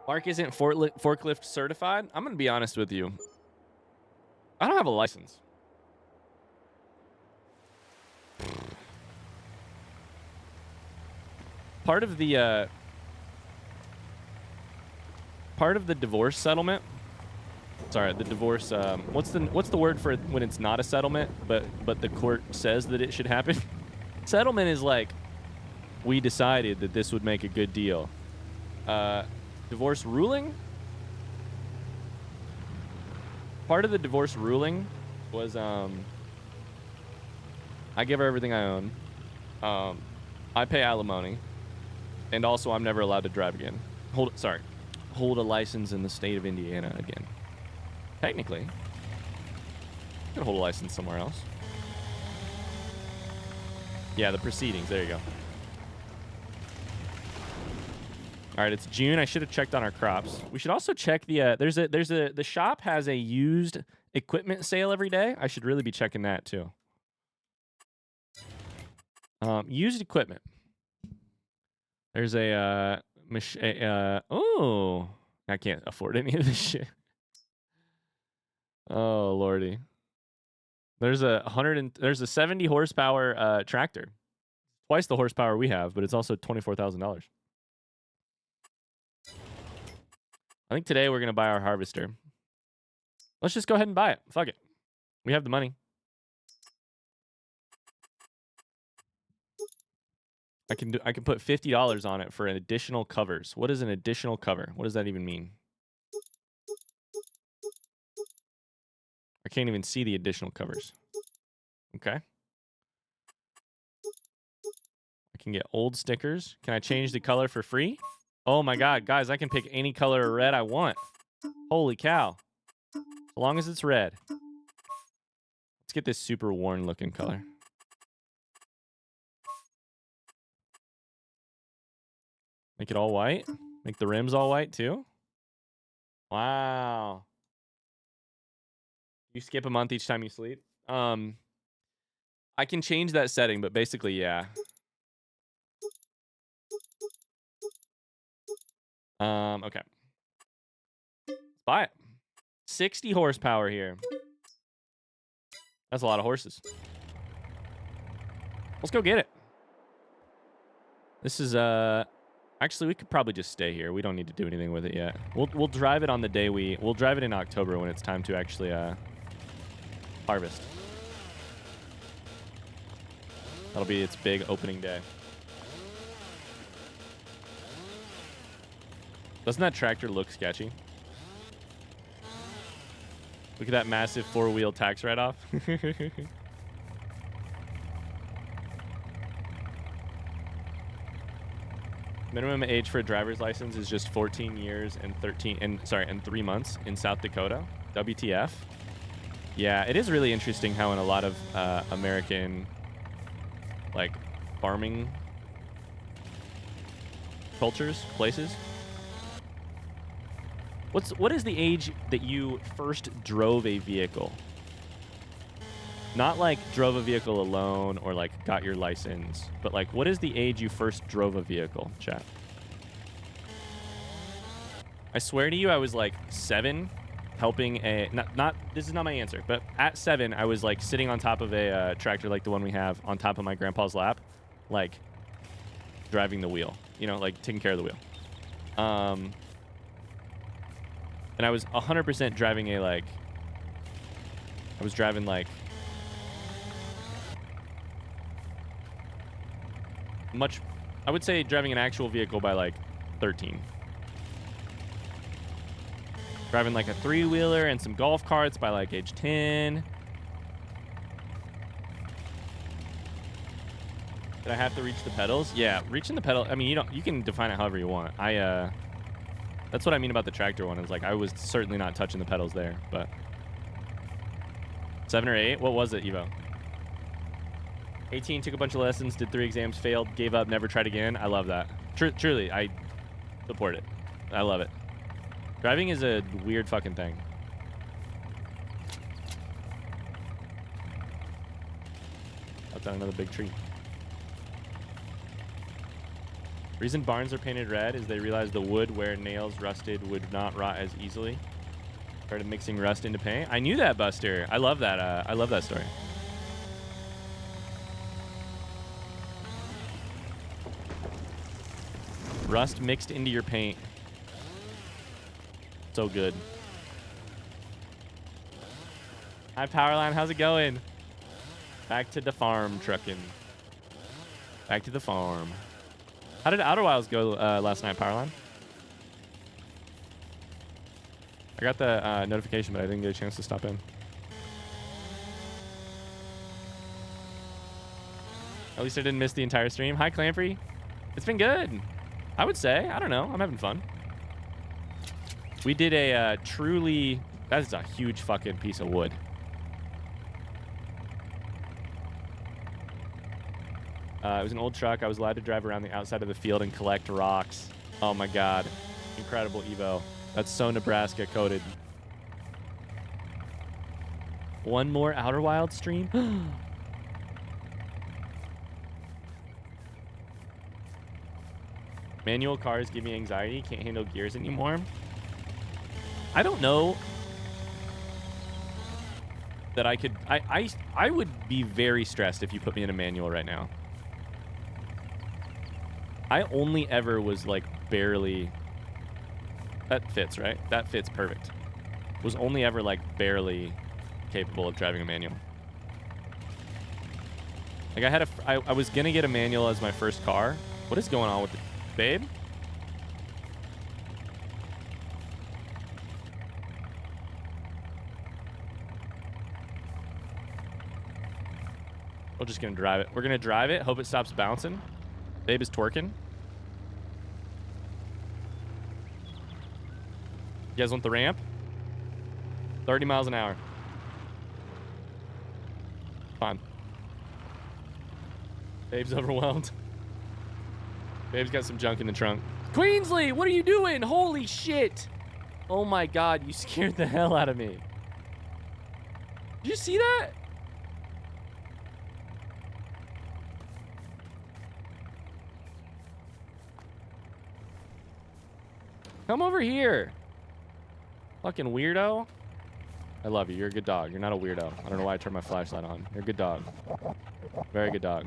Mark isn't forklift certified. I'm going to be honest with you. I don't have a license. Part of the divorce settlement. Sorry, the divorce. What's the word for it when it's not a settlement, but the court says that it should happen? Settlement is like, we decided that this would make a good deal. Divorce ruling. Part of the divorce ruling was I give her everything I own. I pay alimony, and also I'm never allowed to drive again. Hold a license in the state of Indiana again. Technically, I could hold a license somewhere else. Yeah, the proceedings. There you go. All right, it's June. I should have checked on our crops. We should also check the the shop has a used equipment sale every day. I should really be checking that too. Used equipment. There's a oh, I can't afford any of this shit. Oh lordy. There's a 70 horsepower tractor. Twice the horsepower we have, but it's also $24,000. I think today we're going to buy our harvester. Let's just go ahead and buy it. Fuck it. We have the money. I can put $50 on it for an additional covers. What is an additional cover? What does that even mean? I can't even see the additional covers. Okay. I can get old stickers. Can I change the color for free? Oh my god, guys, I can pick any color of red I want. Holy cow. As long as it's red. Let's get this super worn looking color. Make it all white. Make the rims all white too. Wow. You skip a month each time you sleep. I can change that setting, but basically, yeah. Okay. Let's buy it. 60 horsepower here. That's a lot of horses. Let's go get it. This is actually, we could probably just stay here. We don't need to do anything with it yet. We'll drive it on the day we'll drive it in October when it's time to actually harvest. That'll be its big opening day. Doesn't that tractor look sketchy? Look at that massive 4-wheel tax write-off. Minimum age for a driver's license is just 14 years and 3 months in South Dakota. WTF? Yeah, it is really interesting how in a lot of American like farming cultures, places. What is the age that you first drove a vehicle? Not like drove a vehicle alone or like got your license, but like what is the age you first drove a vehicle, chat? I swear to you, I was like 7 helping a, not this is not my answer, but at 7, I was like sitting on top of a tractor like the one we have on top of my grandpa's lap, like driving the wheel, you know, like taking care of the wheel. And I was 100% driving a like, I was driving like much, I would say driving an actual vehicle by like 13. Driving like a 3-wheeler and some golf carts by like age 10. Did I have to reach the pedals? Yeah, reaching the pedal. I mean, you can define it however you want. That's what I mean about the tractor one. Is like I was certainly not touching the pedals there, but 7 or 8. What was it, Evo? 18, took a bunch of lessons, did 3 exams, failed, gave up, never tried again. I love that. Truly, I support it. I love it. Driving is a weird fucking thing. Cut down another big tree. Reason barns are painted red is they realized the wood where nails rusted would not rot as easily. Started mixing rust into paint. I knew that, Buster. I love that. I love that story. Rust mixed into your paint. So good. Hi, Powerline. How's it going? Back to the farm trucking. Back to the farm. How did Outer Wilds go last night, Powerline? I got the notification, but I didn't get a chance to stop in. At least I didn't miss the entire stream. Hi, Clamfrey. It's been good. I would say. I don't know. I'm having fun. We did a truly... That is a huge fucking piece of wood. It was an old truck. I was allowed to drive around the outside of the field and collect rocks. Oh my god. Incredible Evo. That's so Nebraska coded. One more Outer Wilds stream? Manual cars give me anxiety. Can't handle gears anymore. I don't know that I could... I would be very stressed if you put me in a manual right now. I only ever was like barely... That fits, right? That fits perfect. Was only ever like barely capable of driving a manual. Like I had I was gonna get a manual as my first car. What is going on with the... Babe? We're just gonna drive it. We're gonna drive it. Hope it stops bouncing. Babe is twerking. You guys want the ramp? 30 miles an hour. Fine. Babe's overwhelmed. Babe's got some junk in the trunk. Queensley, what are you doing? Holy shit. Oh my god, you scared the hell out of me. Did you see that? Come over here. Fucking weirdo. I love you. You're a good dog. You're not a weirdo. I don't know why I turned my flashlight on. You're a good dog. Very good dog.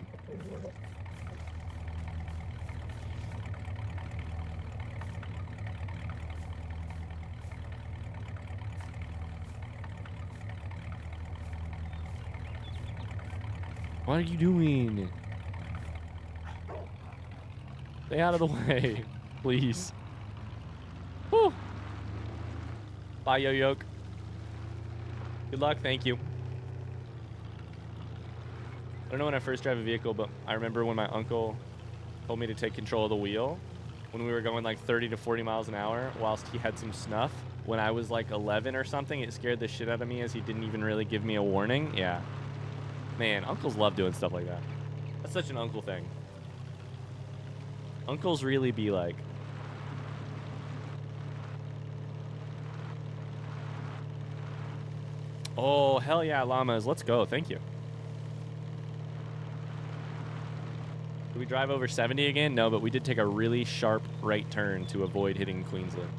What are you doing? Stay out of the way, please. Woo. Bye, Yo-Yoke. Good luck. Thank you. I don't know when I first drive a vehicle, but I remember when my uncle told me to take control of the wheel when we were going like 30 to 40 miles an hour whilst he had some snuff. When I was like 11 or something, it scared the shit out of me as he didn't even really give me a warning. Yeah. Man, uncles love doing stuff like that. That's such an uncle thing. Uncles really be like... Oh, hell yeah, llamas. Let's go. Thank you. Did we drive over 70 again? No, but we did take a really sharp right turn to avoid hitting Queensland.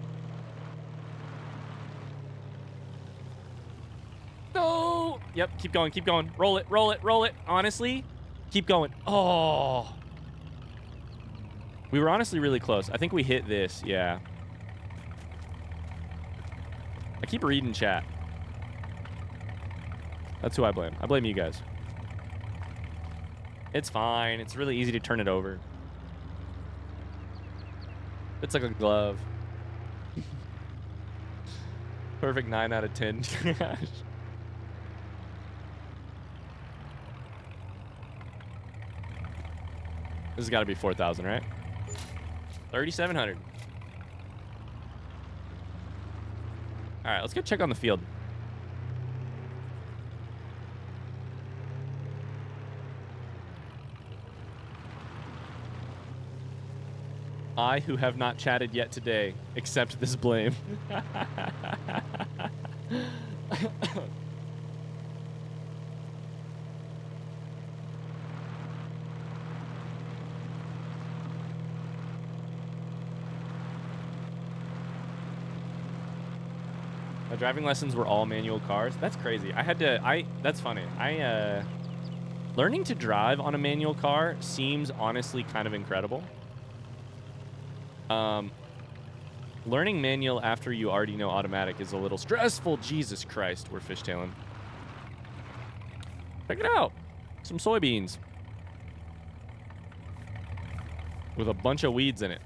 No! Yep, keep going, keep going. Roll it, roll it, roll it. Honestly, keep going. Oh. We were honestly really close. I think we hit this, yeah. I keep reading chat. That's who I blame. I blame you guys. It's fine. It's really easy to turn it over. It's like a glove. Perfect 9 out of 10. Gosh. This has got to be 4,000, right? 3,700. All right, let's go check on the field. I, who have not chatted yet today, accept this blame. My driving lessons were all manual cars. That's crazy. That's funny. Learning to drive on a manual car seems honestly kind of incredible. Learning manual after you already know automatic is a little stressful. Jesus Christ, we're fishtailing. Check it out. Some soybeans. With a bunch of weeds in it.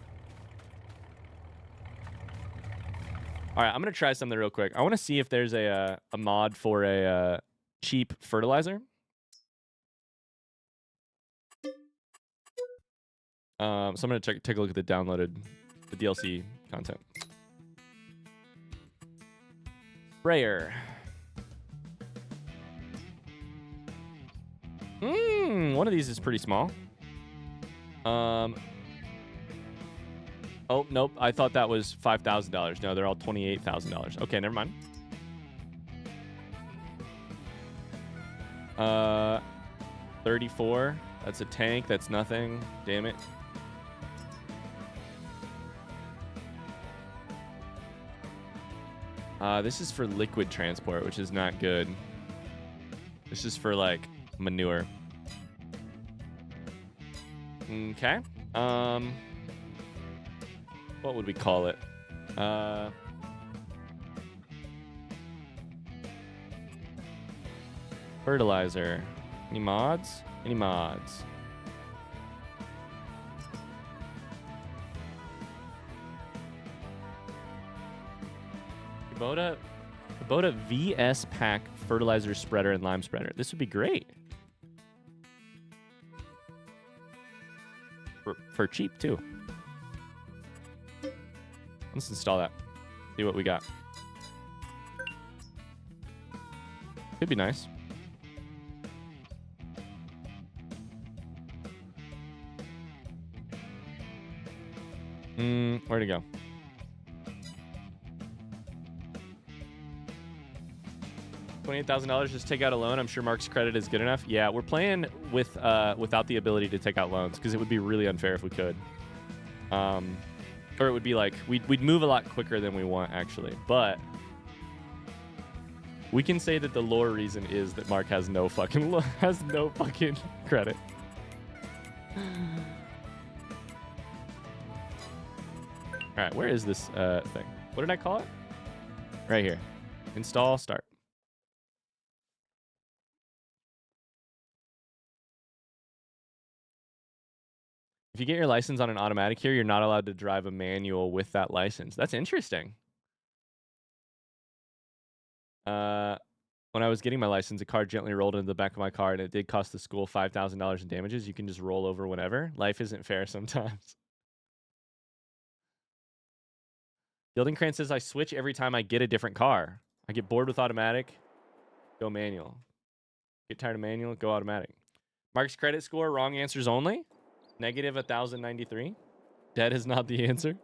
All right, I'm going to try something real quick. I want to see if there's a mod for a cheap fertilizer. So I'm going to take a look at the DLC content. Sprayer. One of these is pretty small. Oh, nope. I thought that was $5,000. No, they're all $28,000. Okay, never mind. 34. That's a tank. That's nothing. Damn it. This is for liquid transport, which is not good. This is for, like, manure. Okay. What would we call it? Fertilizer. Any mods? Any mods? Kubota VS Pack fertilizer spreader and lime spreader. This would be great. For cheap, too. Let's install that. See what we got. Could be nice. Where'd it go? $28,000, just take out a loan. I'm sure Mark's credit is good enough. Yeah, we're playing with without the ability to take out loans because it would be really unfair if we could. Or it would be like we'd move a lot quicker than we want actually. But we can say that the lore reason is that Mark has no fucking credit. All right, where is this thing? What did I call it? Right here. Install, start. If you get your license on an automatic here, you're not allowed to drive a manual with that license. That's interesting. When I was getting my license, a car gently rolled into the back of my car, and it did cost the school $5,000 in damages. You can just roll over whenever. Life isn't fair sometimes. Gildenkrantz says, I switch every time I get a different car. I get bored with automatic, go manual. Get tired of manual, go automatic. Mark's credit score, wrong answers only. Negative 1,093. Dead is not the answer.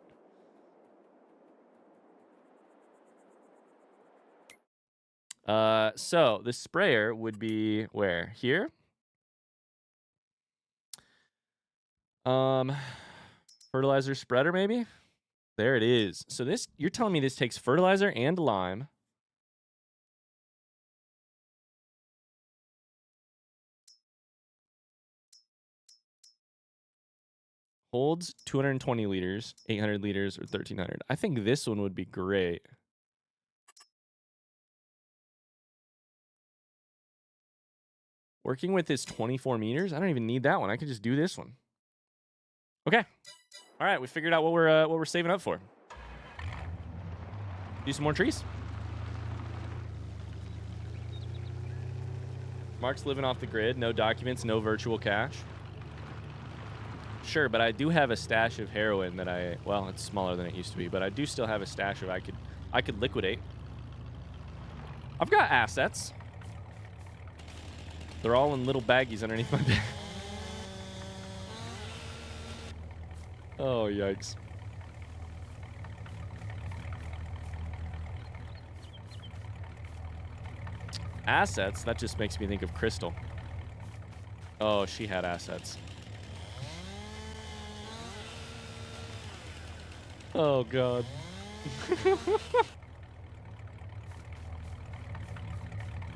So the sprayer would be where? Here? Fertilizer spreader, maybe? There it is. So this, you're telling me this takes fertilizer and lime. Holds 220 liters, 800 liters, or 1,300. I think this one would be great. Working with this 24 meters, I don't even need that one. I could just do this one. Okay. All right, we figured out what we're saving up for. Do some more trees. Mark's living off the grid. No documents, no virtual cash. Sure, but I do have a stash of heroin that well, it's smaller than it used to be, but I do still have a stash of I could liquidate. I've got assets. They're all in little baggies underneath my bed. Oh, yikes. Assets? That just makes me think of Crystal. Oh, she had assets. Oh, God.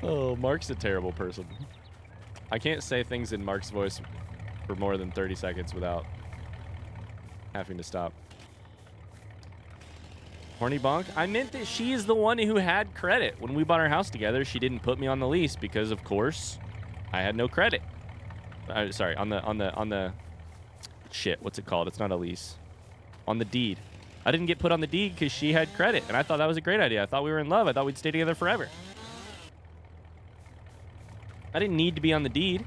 Oh, Mark's a terrible person. I can't say things in Mark's voice for more than 30 seconds without having to stop. Horny bonk? I meant that she is the one who had credit. When we bought our house together, she didn't put me on the lease because, of course, I had no credit. Sorry, on the shit, what's it called? It's not a lease. On the deed. I didn't get put on the deed because she had credit, and I thought that was a great idea. I thought we were in love. I thought we'd stay together forever. I didn't need to be on the deed.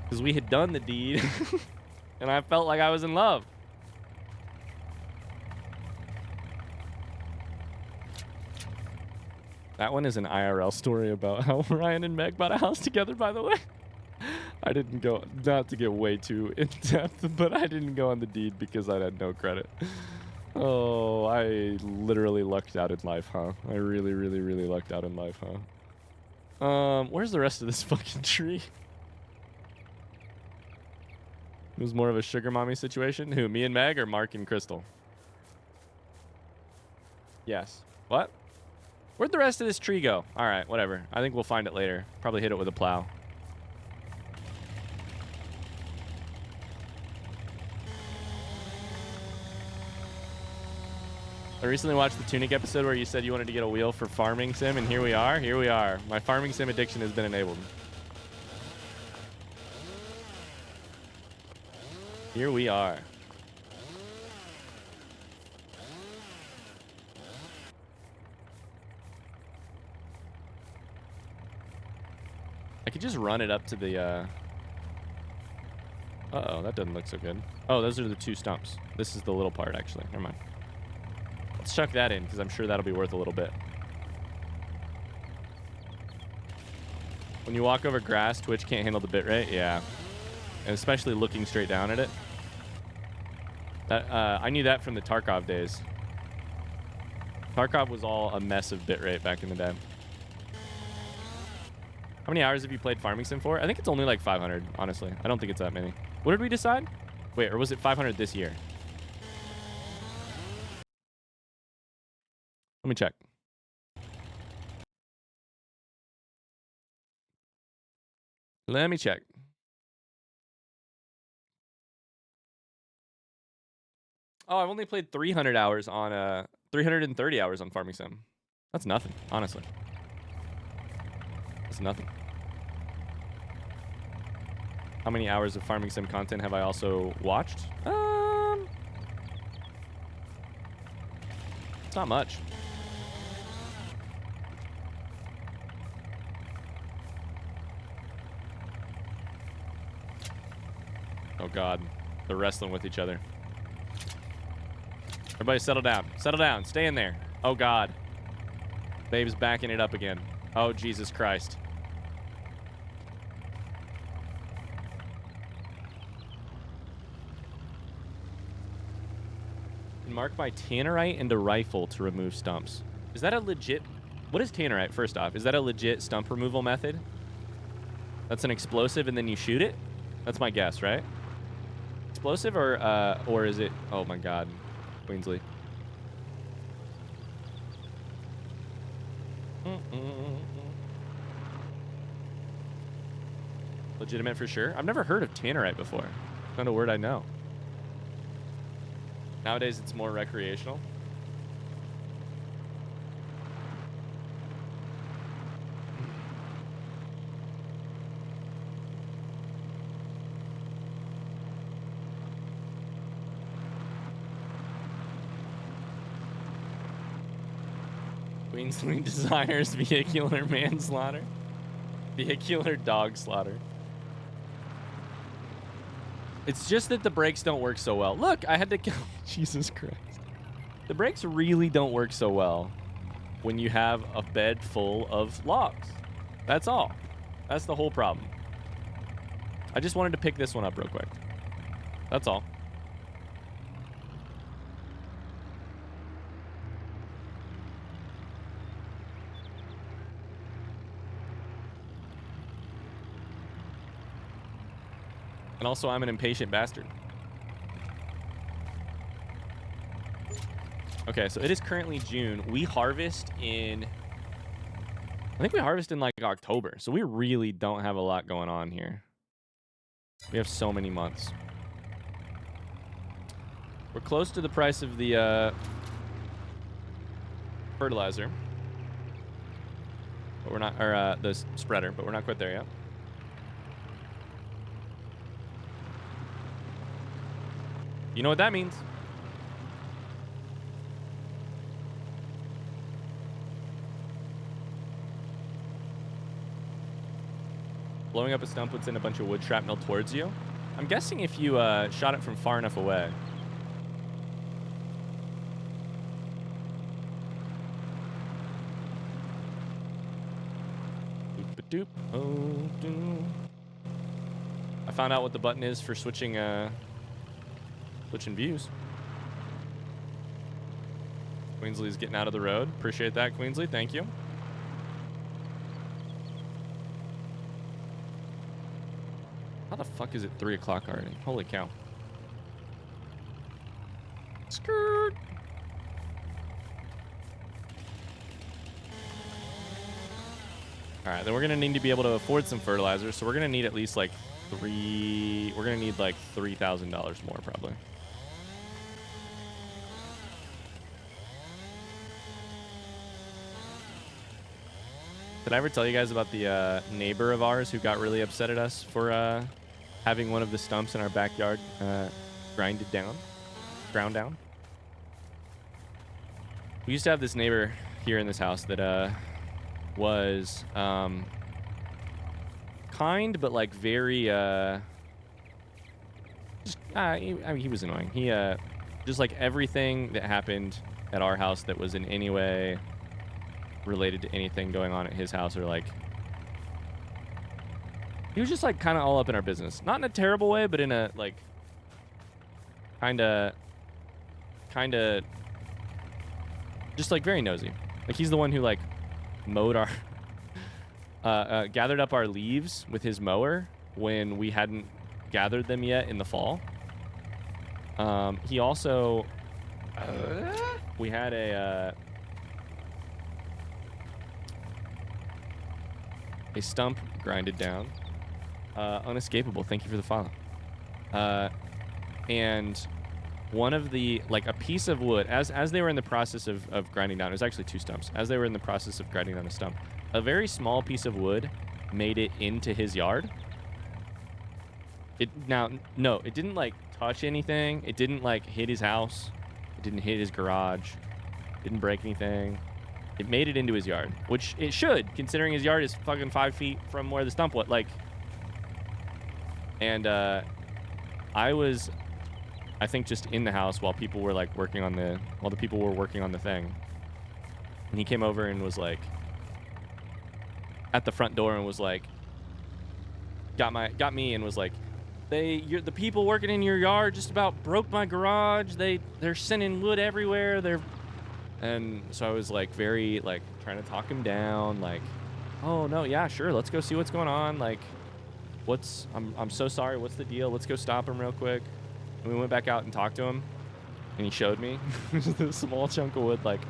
Because we had done the deed, and I felt like I was in love. That one is an IRL story about how Ryan and Meg bought a house together, by the way. I didn't go, not to get way too in depth, but I didn't go on the deed because I had no credit. Oh, I literally lucked out in life, huh? I really, really, really lucked out in life, huh? Where's the rest of this fucking tree? It was more of a sugar mommy situation. Who, me and Meg, or Mark and Crystal? Yes. What? Where'd the rest of this tree go? All right, whatever. I think we'll find it later. Probably hit it with a plow. I recently watched the Tunic episode where you said you wanted to get a wheel for farming sim, and here we are. Here we are. My farming sim addiction has been enabled. Here we are. I could just run it up to the, uh-oh, that doesn't look so good. Oh, those are the two stumps. This is the little part, actually. Never mind. Let's chuck that in, because I'm sure that'll be worth a little bit. When you walk over grass, Twitch can't handle the bitrate. Yeah. And especially looking straight down at it. That I knew that from the Tarkov days. Tarkov was all a mess of bitrate back in the day. How many hours have you played Farming Sim for? I think it's only like 500, honestly. I don't think it's that many. What did we decide? Wait, or was it 500 this year? Let me check. Let me check. Oh, I've only played 300 hours on 330 hours on Farming Sim. That's nothing, honestly. That's nothing. How many hours of Farming Sim content have I also watched? It's not much. Oh God, they're wrestling with each other. Everybody settle down. Settle down. Stay in there. Oh God. Babe's backing it up again. Oh Jesus Christ. Mark my tannerite and a rifle to remove stumps. Is that a legit... What is tannerite, first off? Is that a legit stump removal method? That's an explosive and then you shoot it? That's my guess, right? Explosive or is it... Oh my God. Queensley. Legitimate for sure. I've never heard of tannerite before. Not a word I know. Nowadays, it's more recreational. Queensland desires vehicular manslaughter. Vehicular dog slaughter. It's just that the brakes don't work so well. Look, I had to kill... Jesus Christ. The brakes really don't work so well when you have a bed full of logs. That's all. That's the whole problem. I just wanted to pick this one up real quick. That's all. And also, I'm an impatient bastard. Okay, so it is currently June. We harvest in, I think we harvest in like October. So we really don't have a lot going on here. We have so many months. We're close to the price of the fertilizer. But we're not, or the spreader, but we're not quite there yet. You know what that means? Blowing up a stump would send a bunch of wood shrapnel towards you. I'm guessing if you shot it from far enough away. Doop, oh, doop. I found out what the button is for switching views. Queensley's getting out of the road. Appreciate that, Queensley. Thank you. How the fuck is it 3 o'clock already? Holy cow. Skirt. All right, then we're going to need to be able to afford some fertilizer. So we're going to need at least like we're going to need like $3,000 more probably. Did I ever tell you guys about the neighbor of ours who got really upset at us for having one of the stumps in our backyard ground down? We used to have this neighbor here in this house that was kind, but like very I mean, he was annoying. He just like everything that happened at our house that was in any way related to anything going on at his house, or like he was just like kind of all up in our business, not in a terrible way, but in a like kind of just like very nosy. Like he's the one who like mowed our gathered up our leaves with his mower when we hadn't gathered them yet in the fall. He also we had a stump grinded down. Unescapable. Thank you for the follow. And one of the, like a piece of wood, as they were in the process of grinding down, it was actually 2 stumps. As they were in the process of grinding down a stump, a very small piece of wood made it into his yard. It didn't like touch anything. It didn't like hit his house. It didn't hit his garage. Didn't break anything. It made it into his yard, which it should, considering his yard is fucking 5 feet from where the stump was. Like, and I was, I think, just in the house while people were like while the people were working on the thing. And he came over and was like at the front door and was like, got me and was like, the people working in your yard just about broke my garage. They're sending wood everywhere. And so I was like very like trying to talk him down, like, oh no, yeah, sure, let's go see what's going on. Like, I'm so sorry, what's the deal? Let's go stop him real quick. And we went back out and talked to him, and he showed me just a small chunk of wood, like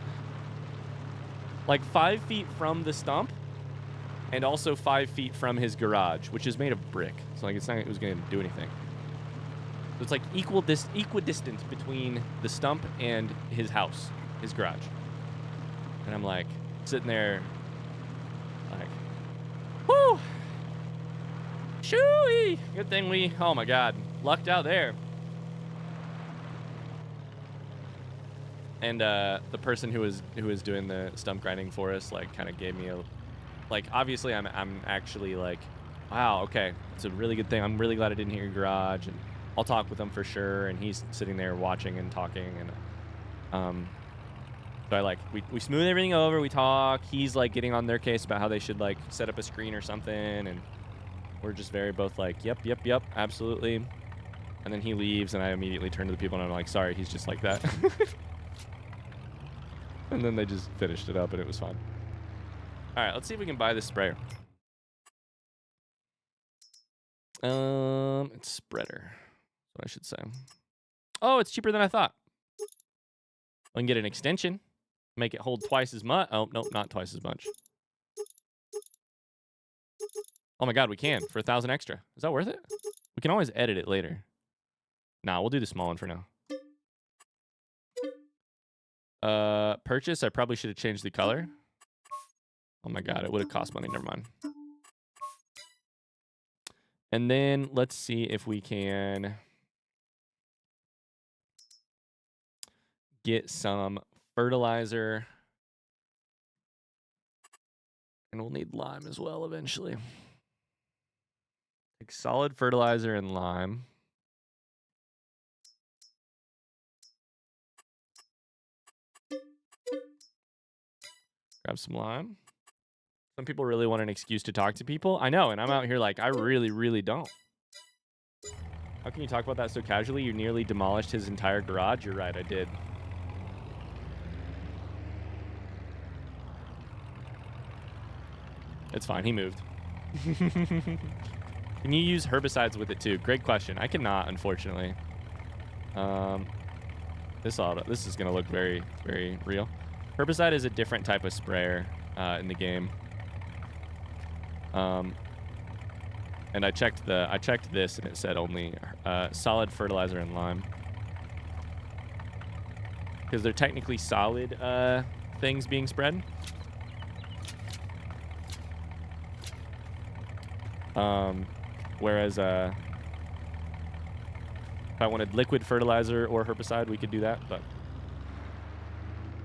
5 feet from the stump, and also 5 feet from his garage, which is made of brick. So like it's not, it was going to do anything. So it's like equidistant between the stump and his house, his garage. And I'm like sitting there like, whoo, shooey. Good thing we, oh my God, lucked out there. And the person who was doing the stump grinding for us, like, kind of gave me a, like, obviously I'm actually like, wow, okay, it's a really good thing. I'm really glad I didn't hear your garage, and I'll talk with him for sure. And he's sitting there watching and talking, and so I like we smooth everything over. We talk. He's like getting on their case about how they should like set up a screen or something, and we're just very both like, yep, absolutely. And then he leaves, and I immediately turn to the people and I'm like, sorry, he's just like that. And then they just finished it up, and it was fun. All right, let's see if we can buy this sprayer. It's spreader. That's what I should say. Oh, it's cheaper than I thought. I can get an extension, make it hold twice as much. Oh, nope, not twice as much. Oh my God, we can for 1,000 extra. Is that worth it? We can always edit it later. Nah, we'll do the small one for now. Purchase, I probably should have changed the color. Oh my God, it would have cost money. Never mind. And then let's see if we can get some fertilizer. And we'll need lime as well eventually. Take solid fertilizer and lime. Grab some lime. Some people really want an excuse to talk to people. I know, and I'm out here like, I really, really don't. How can you talk about that so casually? You nearly demolished his entire garage. You're right, I did. It's fine, he moved. Can you use herbicides with it too? Great question. I cannot, unfortunately. This is gonna look very, very real. Herbicide is a different type of sprayer in the game. And I checked this and it said only solid fertilizer and lime. Because they're technically solid things being spread. Whereas if I wanted liquid fertilizer or herbicide, we could do that, but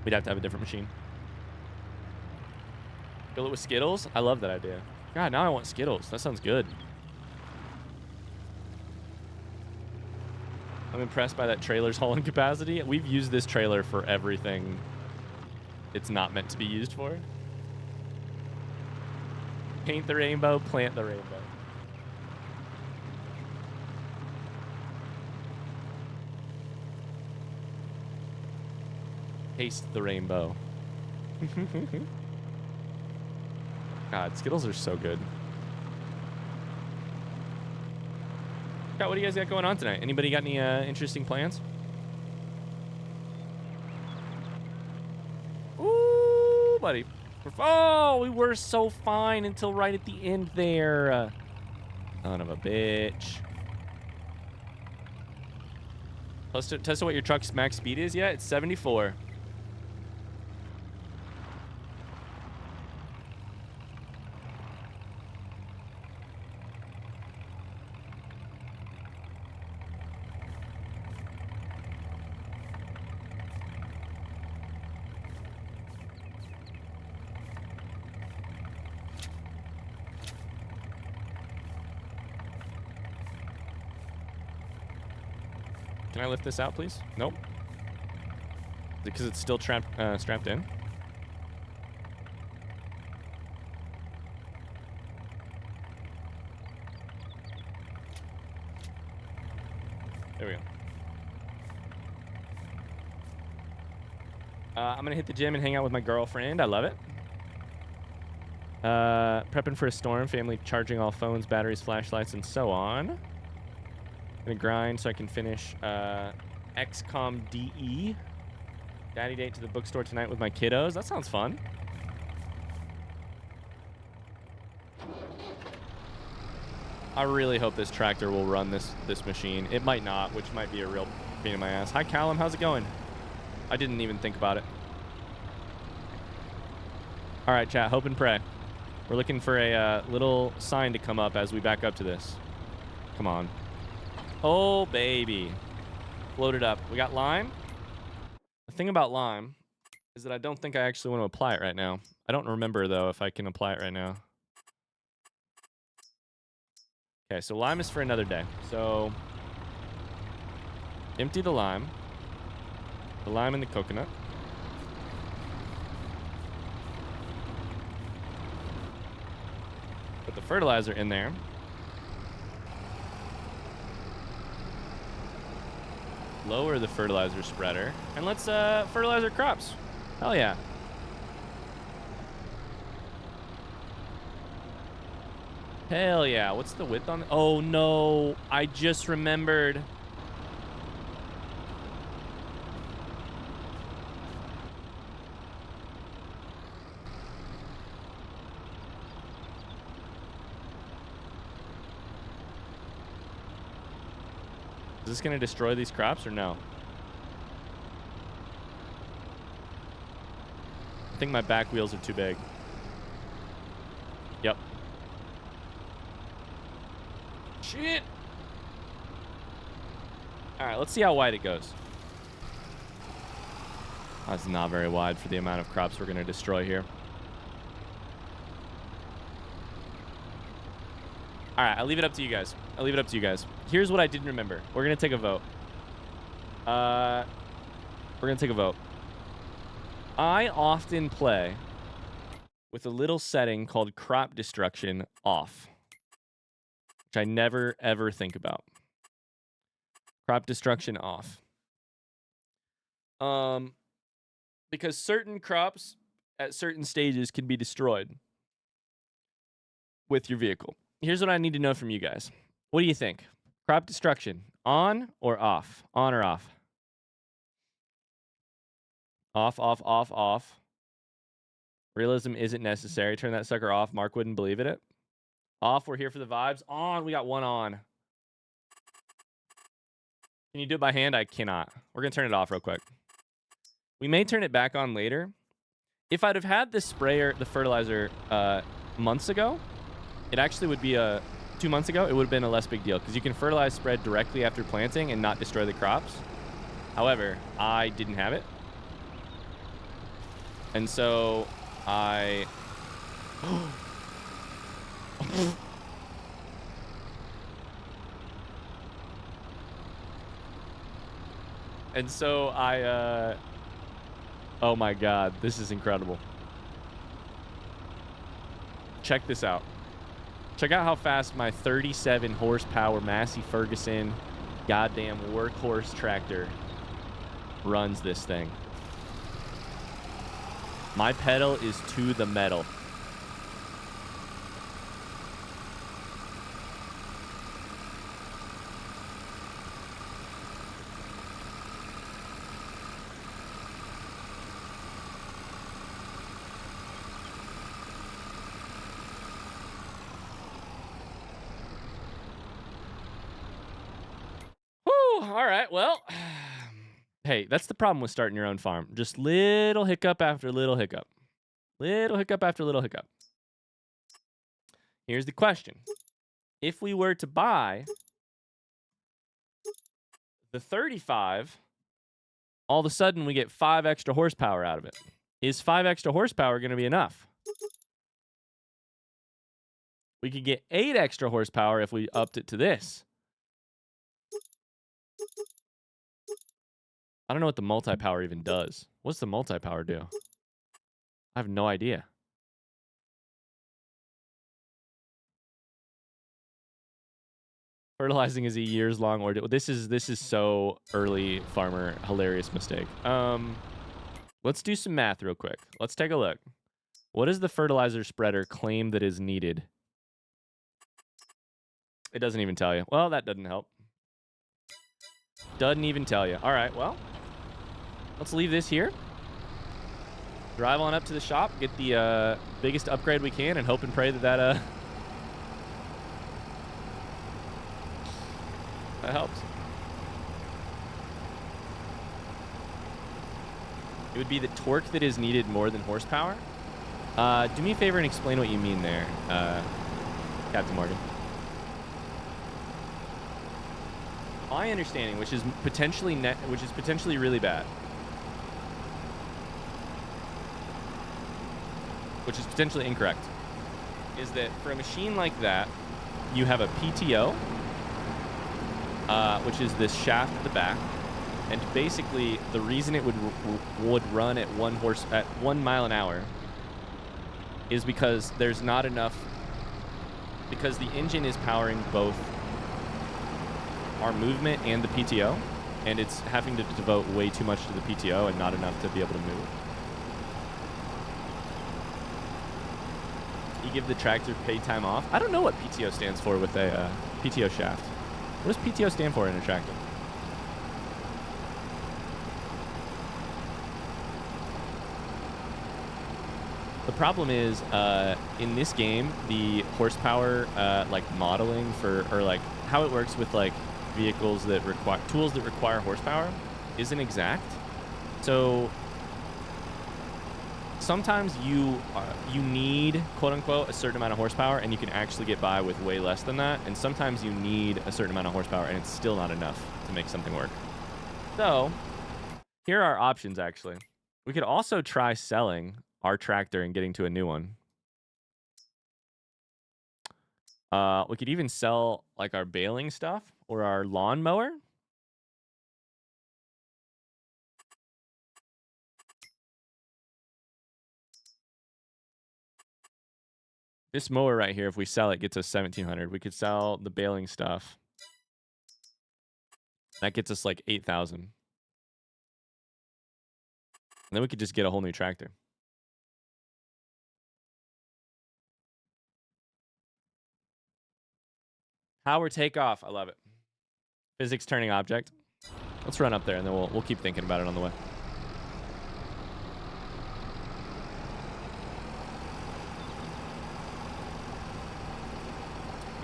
we'd have to have a different machine. Fill it with Skittles? I love that idea. God, now I want Skittles. That sounds good. I'm impressed by that trailer's hauling capacity. We've used this trailer for everything it's not meant to be used for. Paint the rainbow, plant the rainbow. Taste the rainbow. God, Skittles are so good. Scott, what do you guys got going on tonight? Anybody got any interesting plans? Ooh, buddy. Oh, we were so fine until right at the end there. Son of a bitch. Test what your truck's max speed is? Yeah, it's 74. Can I lift this out, please? Nope. Is it because it's still strapped in? There we go. I'm going to hit the gym and hang out with my girlfriend. I love it. Prepping for a storm. Family charging all phones, batteries, flashlights, and so on. Gonna grind so I can finish XCOM DE. Daddy date to the bookstore tonight with my kiddos. That sounds fun. I really hope this tractor will run this machine. It might not, which might be a real pain in my ass. Hi, Callum. How's it going? I didn't even think about it. All right, chat. Hope and pray. We're looking for a little sign to come up as we back up to this. Come on. Oh, baby. Loaded up. We got lime. The thing about lime is that I don't think I actually want to apply it right now. I don't remember, though, if I can apply it right now. Okay, so lime is for another day. So empty the lime in the coconut. Put the fertilizer in there. Lower the fertilizer spreader, and let's fertilize our crops. Hell yeah. Hell yeah. What's the width on it? Oh no, I just remembered. Is this going to destroy these crops or no? I think my back wheels are too big. Yep. Shit. All right, let's see how wide it goes. That's not very wide for the amount of crops we're going to destroy here. All right, I'll leave it up to you guys. I'll leave it up to you guys. Here's what I didn't remember. We're going to take a vote. We're going to take a vote. I often play with a little setting called crop destruction off, which I never, ever think about. Crop destruction off. Because certain crops at certain stages can be destroyed with your vehicle. Here's what I need to know from you guys. What do you think? Crop destruction, on or off? On or off? Off, off, off, off. Realism isn't necessary. Turn that sucker off. Mark wouldn't believe it. Off, we're here for the vibes. On, we got one on. Can you do it by hand? I cannot. We're going to turn it off real quick. We may turn it back on later. If I'd have had this sprayer, the fertilizer, months ago, it actually would be 2 months ago, it would have been a less big deal because you can fertilize spread directly after planting and not destroy the crops. However, I didn't have it. And so I... And so I, oh my God, this is incredible. Check this out. Check out how fast my 37 horsepower Massey Ferguson goddamn workhorse tractor runs this thing. My pedal is to the metal. All right, well, hey, that's the problem with starting your own farm. Just little hiccup after little hiccup. Little hiccup after little hiccup. Here's the question. If we were to buy the 35, all of a sudden we get 5 extra horsepower out of it. Is 5 extra horsepower going to be enough? We could get 8 extra horsepower if we upped it to this. I don't know what the multi-power even does. What's the multi-power do? I have no idea. Fertilizing is a years-long ordeal. This is so early farmer, hilarious mistake. Let's do some math real quick. Let's take a look. What does the fertilizer spreader claim that is needed? It doesn't even tell you. Well, that doesn't help. Doesn't even tell you. All right, well, let's leave this here. Drive on up to the shop, get the biggest upgrade we can, and hope and pray that that helps. It would be the torque that is needed more than horsepower. Do me a favor and explain what you mean there, Captain Morgan. My understanding, which is potentially really bad, which is potentially incorrect, is that for a machine like that, you have a PTO, which is this shaft at the back, and basically the reason it would run at 1 mile an hour is because there's not enough, because the engine is powering both our movement and the PTO, and it's having to devote way too much to the PTO and not enough to be able to move. You give the tractor paid time off. I don't know what PTO stands for with a PTO shaft. What does PTO stand for in a tractor? The problem is, in this game, the horsepower, like modeling for, or like how it works with like vehicles that require tools that require horsepower isn't exact. So sometimes you need, quote unquote, a certain amount of horsepower, and you can actually get by with way less than that. And sometimes you need a certain amount of horsepower, and it's still not enough to make something work. So here are options, actually. We could also try selling our tractor and getting to a new one. We could even sell like our baling stuff or our lawnmower. This mower right here, if we sell it, gets us 1,700. We could sell the baling stuff. That gets us like 8,000. And then we could just get a whole new tractor. Power takeoff. I love it. Physics turning object. Let's run up there, and then we'll keep thinking about it on the way.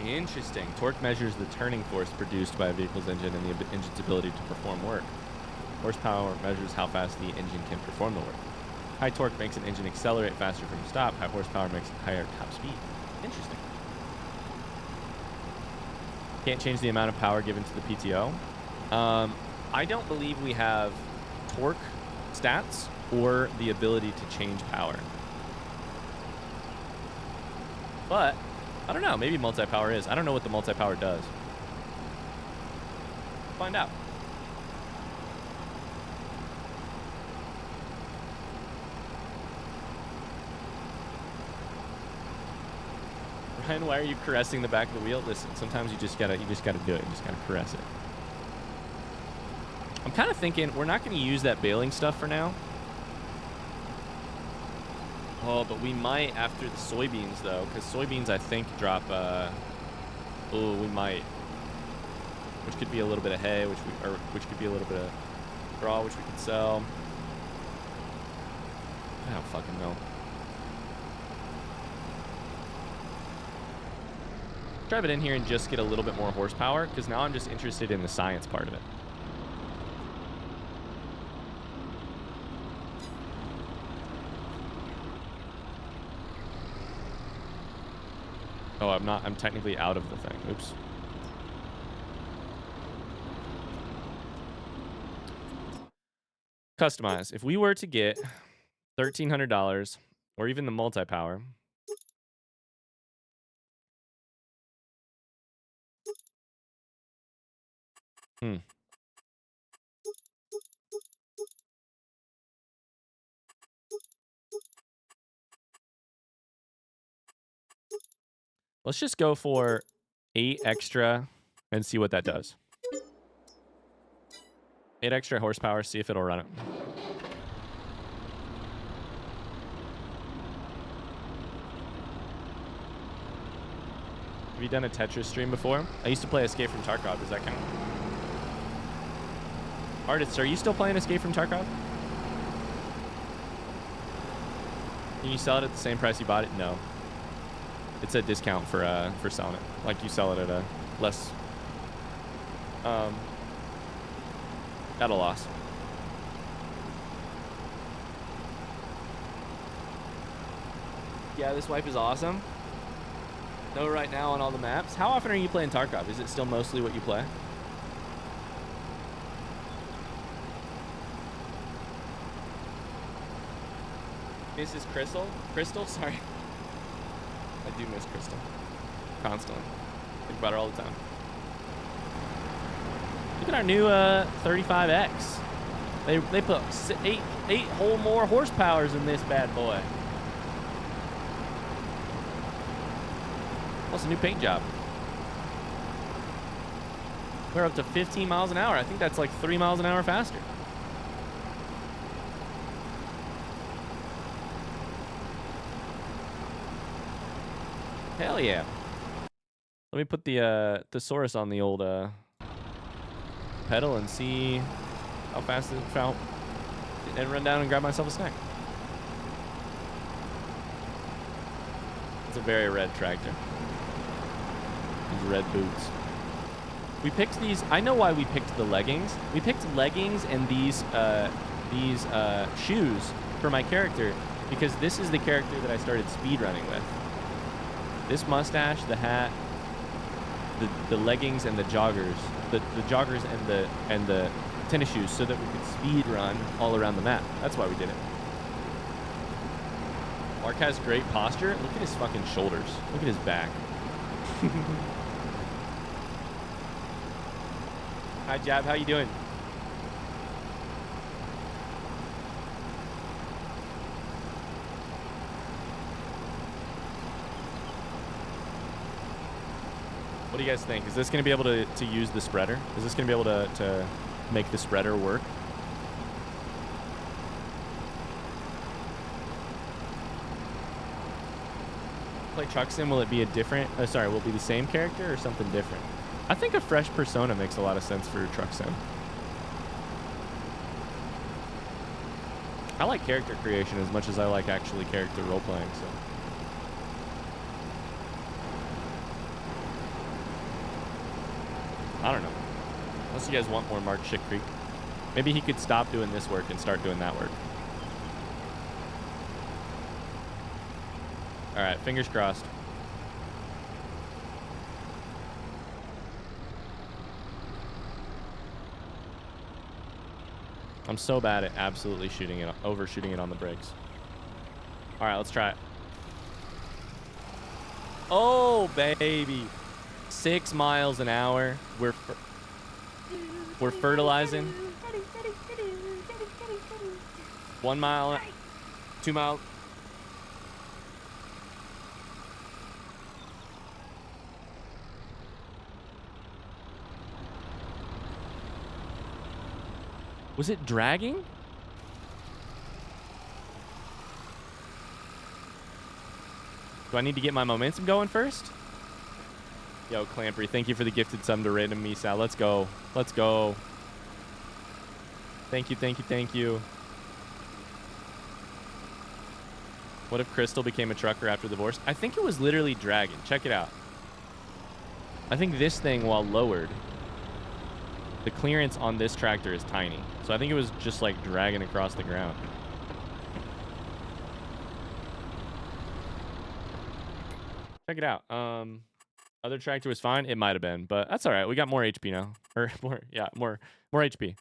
Interesting. Torque measures the turning force produced by a vehicle's engine and the engine's ability to perform work. Horsepower measures how fast the engine can perform the work. High torque makes an engine accelerate faster from a stop. High horsepower makes it higher top speed. Interesting. Can't change the amount of power given to the PTO. I don't believe we have torque stats or the ability to change power. But I don't know. Maybe multi-power is. I don't know what the multi-power does. Find out. Ryan, why are you caressing the back of the wheel? Listen, sometimes you just gotta do it. You just gotta caress it. I'm kind of thinking we're not gonna use that baling stuff for now. Oh, but we might after the soybeans, though, because soybeans, I think, drop, oh, we might. Which could be a little bit of hay, which could be a little bit of straw, which we could sell. I don't fucking know. Drive it in here and just get a little bit more horsepower, because now I'm just interested in the science part of it. Oh, I'm technically out of the thing. Oops. Customize. If we were to get $1,300 or even the multi-power. Let's just go for 8 extra and see what that does. 8 extra horsepower, see if it'll run it. Have you done a Tetris stream before? I used to play Escape from Tarkov. Does that count? Artists, are you still playing Escape from Tarkov? Can you sell it at the same price you bought it? No. It's a discount for selling it. Like you sell it at a less at a loss. Yeah, this wipe is awesome. No, right now on all the maps. How often are you playing Tarkov? Is it still mostly what you play? Mrs. Crystal? Sorry. I do miss Crystal. Constantly. Think about her all the time. Look at our new 35X. They put eight whole more horsepowers in this bad boy. Plus a new paint job. We're up to 15 miles an hour. I think that's like 3 miles an hour faster. Hell yeah. Let me put the thesaurus on the old pedal and see how fast it felt, and run down and grab myself a snack. It's a very red tractor. These red boots. We picked these. I know why we picked the leggings. We picked leggings and these shoes for my character because this is the character that I started speedrunning with. This mustache, the hat, the leggings and the joggers, the joggers and the tennis shoes, so that we could speed run all around the map. That's why we did it. Mark has great posture. Look at his fucking shoulders. Look at his back. Hi, Jab. How you doing? What do you guys think? Is this going to be able to use the spreader? Is this going to be able to make the spreader work? Play Truck Sim, will it be a different... sorry, will it be the same character or something different? I think a fresh persona makes a lot of sense for Truck Sim. I like character creation as much as I like actually character role-playing, so... I don't know. Unless you guys want more Mark Shit Creek. Maybe he could stop doing this work and start doing that work. Alright, fingers crossed. I'm so bad at absolutely overshooting it on the brakes. Alright, let's try it. Oh, baby. 6 miles an hour. We're fertilizing. 1 mile, 2 miles. Was it dragging? Do I need to get my momentum going first? Yo, Clampery, thank you for the gifted sub to Random Me Sal. Let's go. Let's go. Thank you, thank you, thank you. What if Crystal became a trucker after the divorce? I think it was literally dragging. Check it out. I think this thing, while lowered, the clearance on this tractor is tiny. So I think it was just like dragging across the ground. Check it out. Other tractor was fine. It might have been, but that's all right. We got more HP now. Or more, yeah, more HP.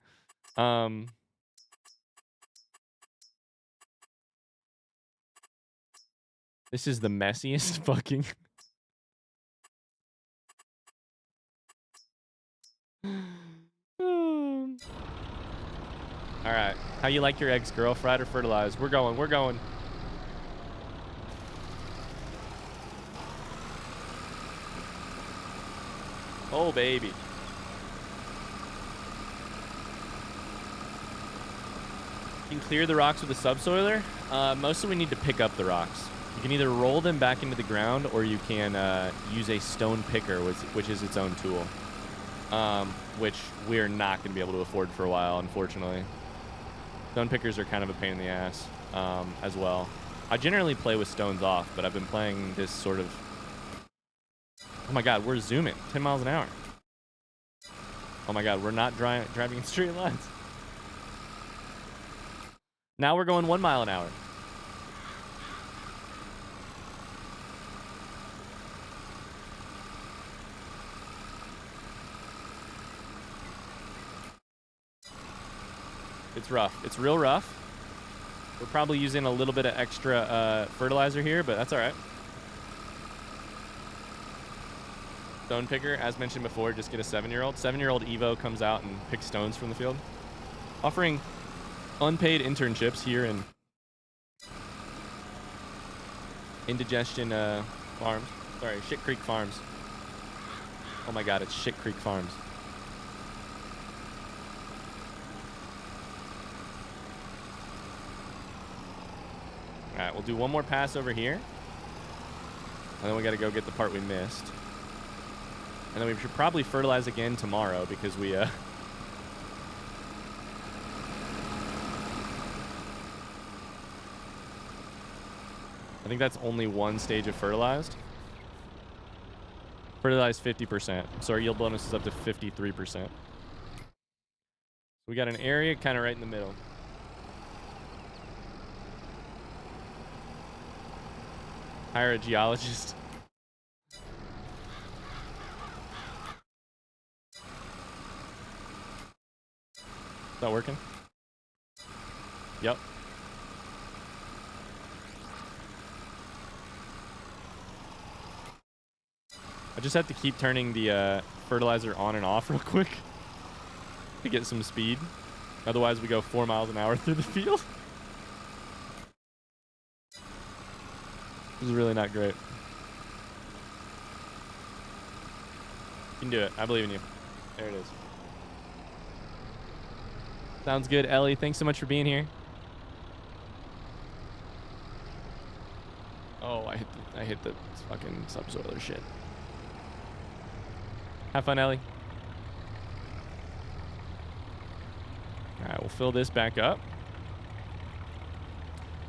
This is the messiest fucking... All right. How you like your eggs, girl? Fried or fertilized? We're going. We're going. Oh, baby. You can clear the rocks with a subsoiler. Mostly we need to pick up the rocks. You can either roll them back into the ground or you can use a stone picker, which is its own tool. Which we're not going to be able to afford for a while, unfortunately. Stone pickers are kind of a pain in the ass as well. I generally play with stones off, but I've been playing this sort of... Oh my god, we're zooming 10 miles an hour. Oh my god, we're not driving in straight lines. Now we're going 1 mile an hour. It's rough. It's real rough. We're probably using a little bit of extra fertilizer here, but that's all right. Stone picker, as mentioned before, just get a 7-year-old. 7-year-old Evo comes out and picks stones from the field. Offering unpaid internships here in Indigestion Farms. Sorry, Shit Creek Farms. Oh my god, it's Shit Creek Farms. Alright, we'll do one more pass over here. And then we gotta go get the part we missed. And then we should probably fertilize again tomorrow because we, I think that's only one stage of fertilized. Fertilize 50%. So our yield bonus is up to 53%. We got an area kind of right in the middle. Hire a geologist. Is that working? Yep. I just have to keep turning the fertilizer on and off real quick to get some speed. Otherwise, we go 4 miles an hour through the field. This is really not great. You can do it. I believe in you. There it is. Sounds good, Ellie. Thanks so much for being here. Oh, I hit the fucking subsoiler shit. Have fun, Ellie. All right, we'll fill this back up.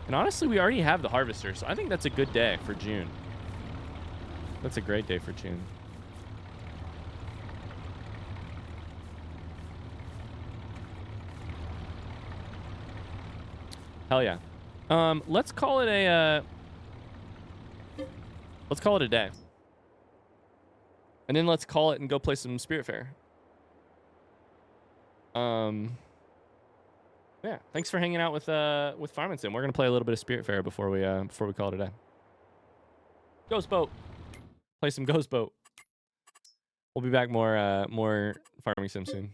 And honestly, we already have the harvester, so I think that's a good day for June. That's a great day for June. Hell yeah. Let's call it a day. And then let's call it and go play some Spirit Fair. Yeah, thanks for hanging out with Farming Sim. We're gonna play a little bit of Spirit Fair before we call it a day. Ghost Boat. Play some Ghost Boat. We'll be back more Farming Sim soon.